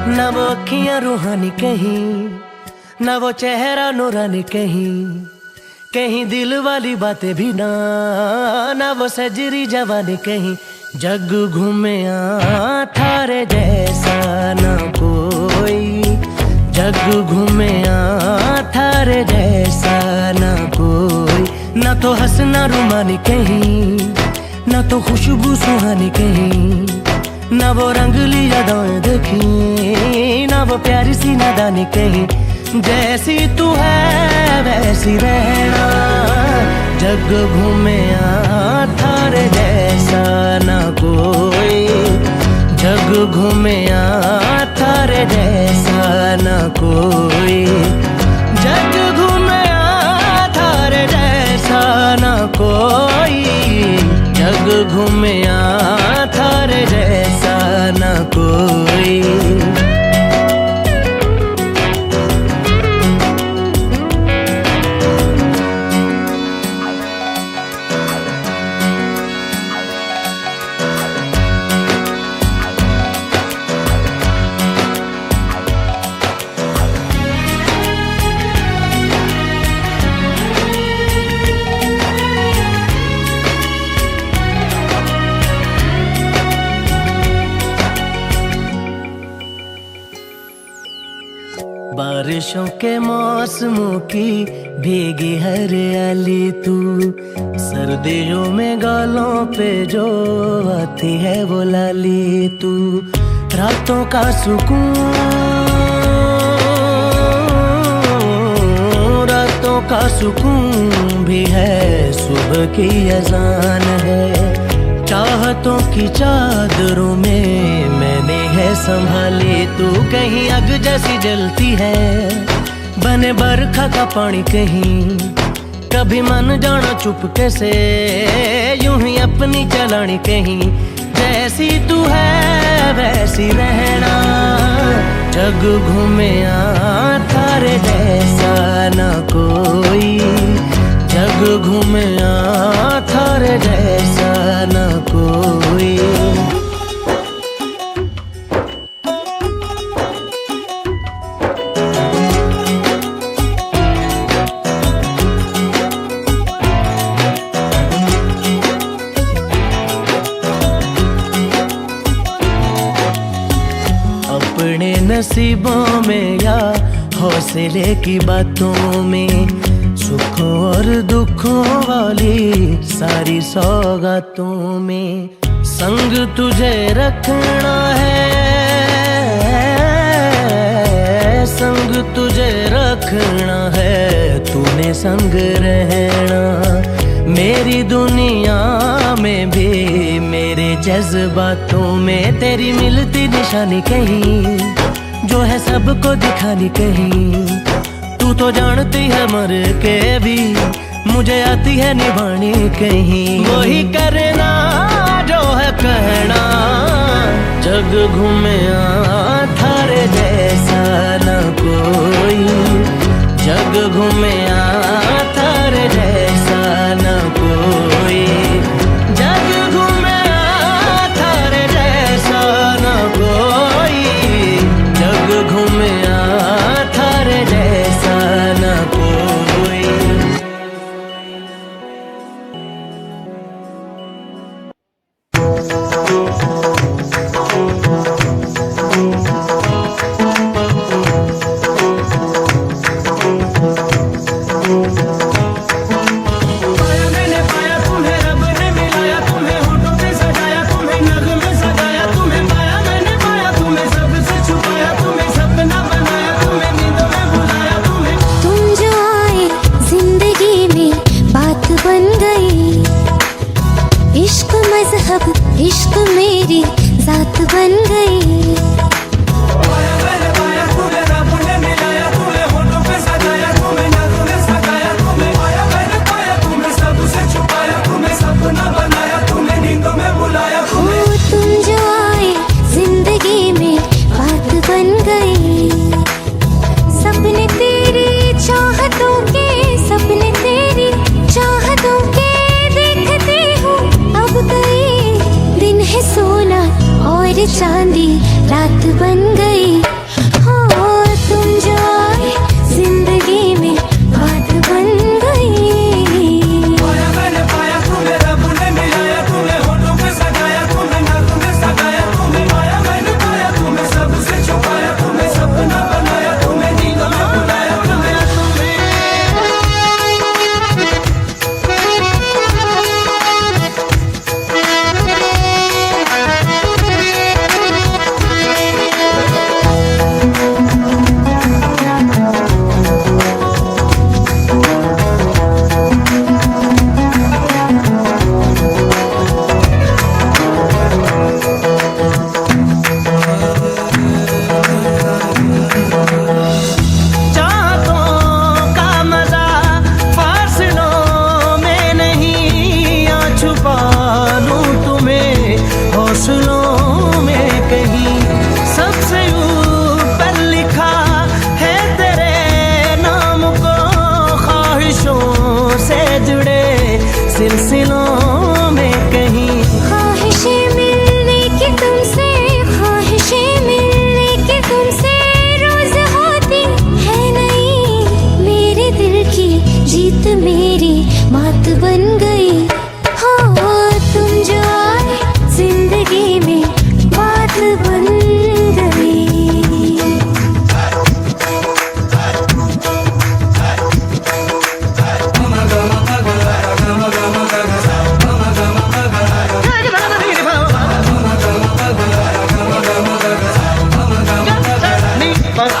ना वो अखियां रूहानी कहीं, ना वो चेहरा नूरानी कहीं, कहीं दिल वाली बातें भी ना वो सजरी जवानी कहीं। जग घूमे थारे जैसा ना कोई, जग घूमे थारे जैसा ना कोई। ना तो हंसना रुमानी कहीं, ना तो खुशबू सुहानी कहीं, ना वो रंगली यादें देखी, ना वो प्यारी सी नादानी कहीं। जैसी तू है वैसी रहना, जग घूमे थारे जैसा ना कोई, जग घूमे थारे जैसा ना कोई, जग घूमे थारे जैसा ना कोई, जग घूमे थारे जैसा ना कोई। बारिशों के मौसमों की भीगी हरियाली तू, सर्दियों में गालों पे जो आती है वो लाली तू। रातों का सुकून, रातों का सुकून भी है, सुबह की अजान है। चाहतों की चादरों में मैंने है संभाली तू, कहीं आग जैसी जलती है बने बरखा का पानी कहीं। कभी मन जाना चुपके से यूं ही अपनी चलानी कहीं। जैसी तू है वैसी रहना, जग घूमे थारे जैसा ना कोई, जग घूमे थारे जैसा ना कोई। अपने नसीबों में या हौसले की बातों में, सुखों और दुखों वाली सारी सौगातों में संग तुझे रखना है, संग तुझे रखना है, तूने संग रहना। मेरी दुनिया में भी मेरे जज्बातों में तेरी मिलती निशानी कहीं, जो है सबको दिखानी कहीं। तू तो जानती है मर के भी मुझे आती है निभानी कहीं। वही करना जो है कहना, जग घूमे थारे जैसा ना कोई, जग घूमे थारे जैसा ना कोई, जग घूमे थारे जैसा ना कोई, जग घूमे थारे जैसा ना कोई।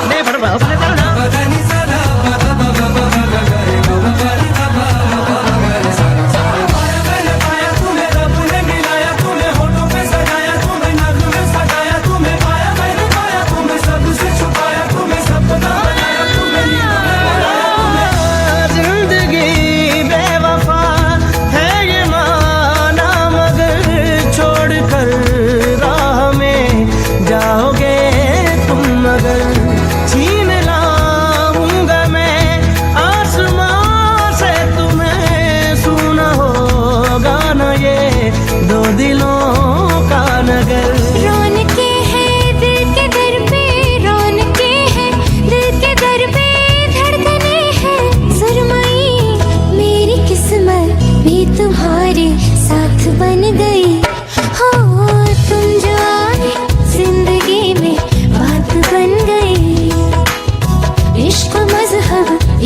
ने पड़ रहा है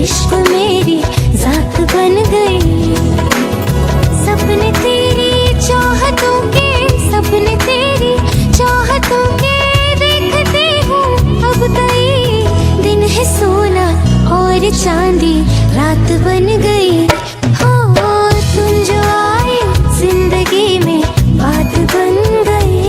इश्क मेरी जात बन गई। सपने तेरी चाहतों के, सपने तेरी चाहतों के देखते हूँ। अब कई दिन है सोना और चांदी रात बन गई। हो तुम जो आए जिंदगी में बात बन गई।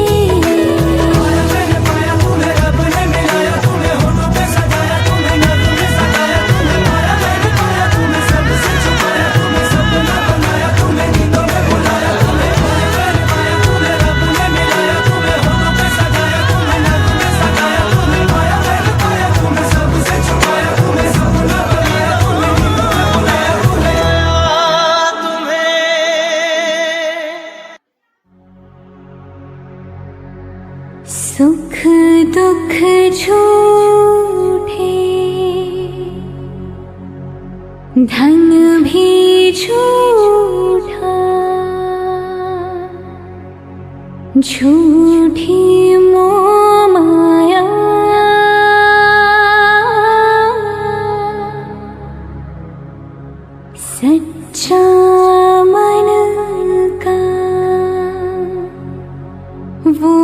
सुख दुख झूठे, धन भी झूठा, झूठी मोह माया, सच्चा मन का वो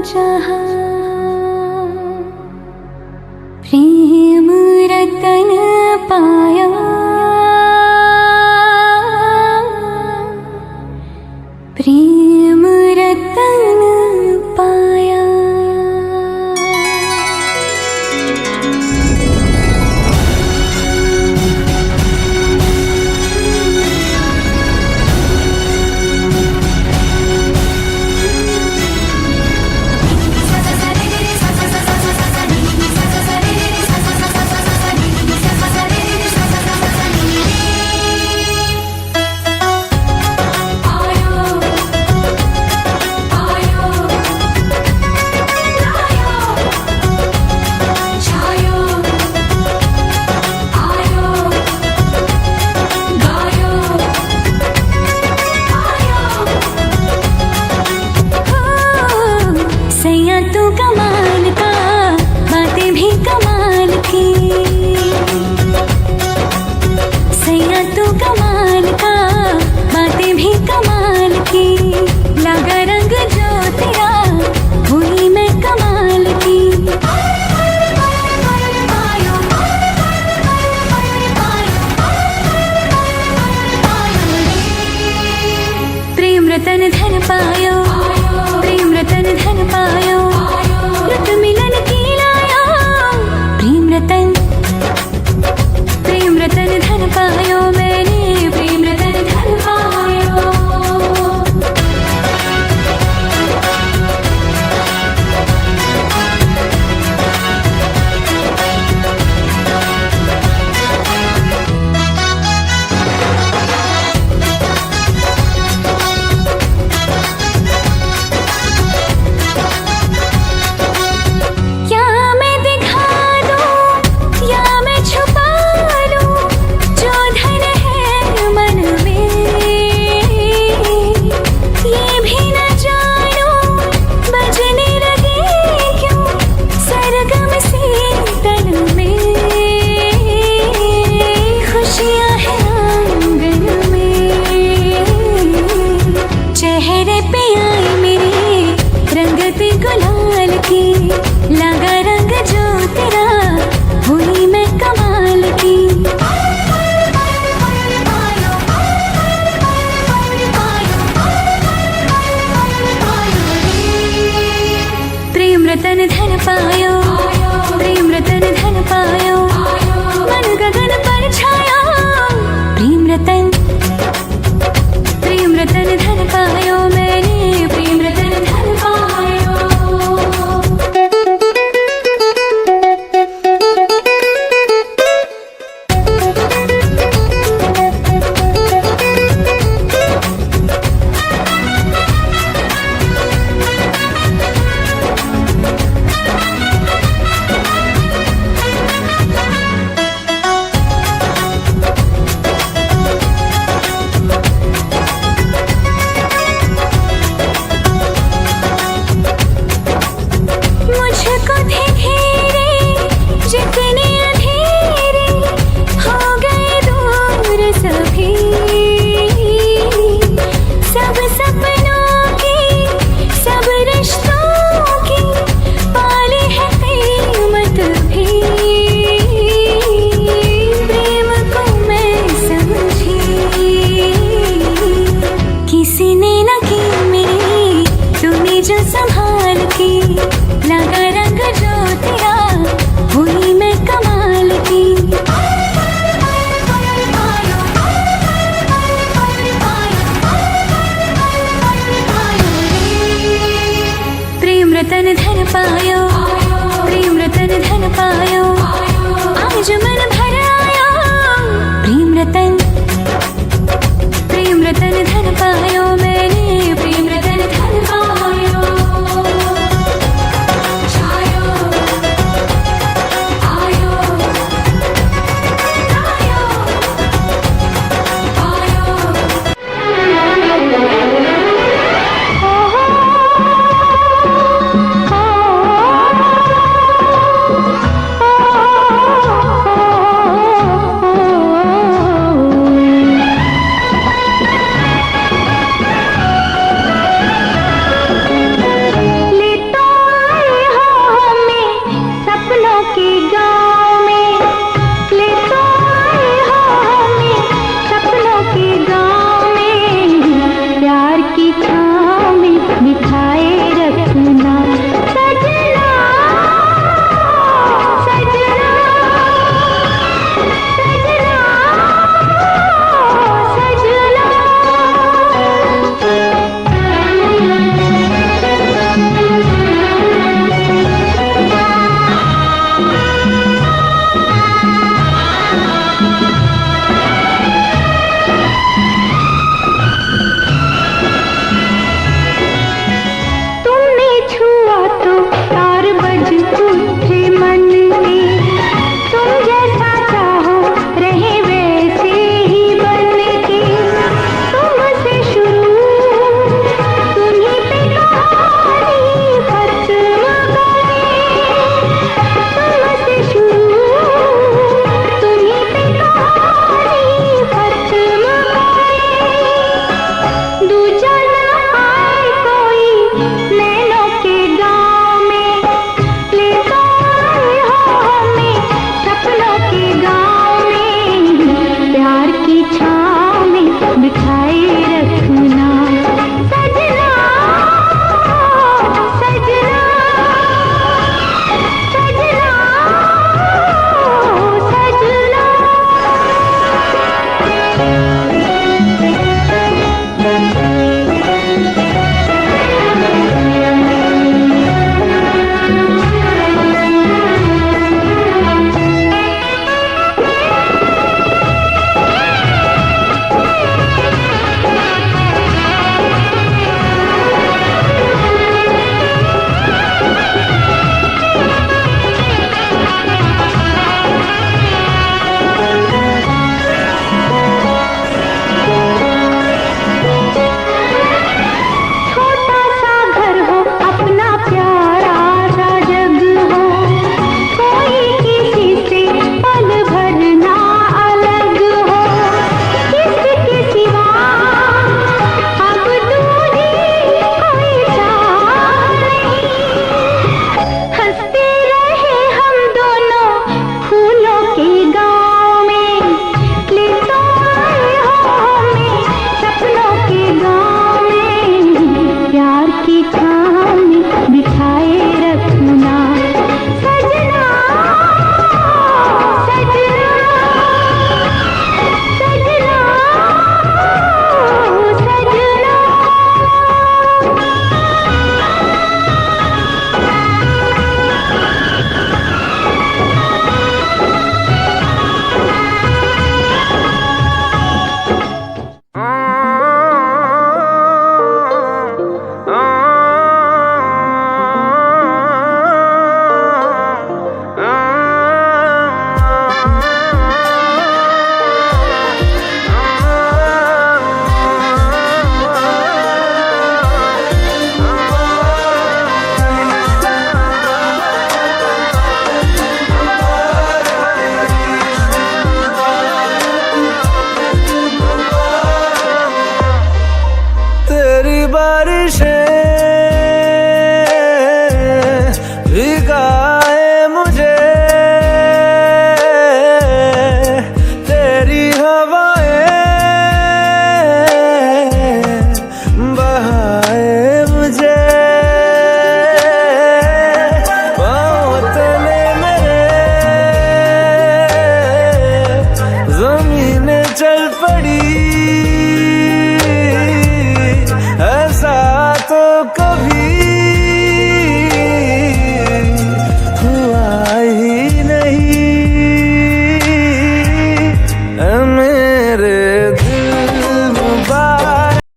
जहाँ प्रेम रतन पाया। प्रेम रतन तेरा हुई मैं कमाल की। प्रेम रतन धन पायो, प्रेम रतन धन पायो, मन गगन पर छाया। प्रेम रतन धन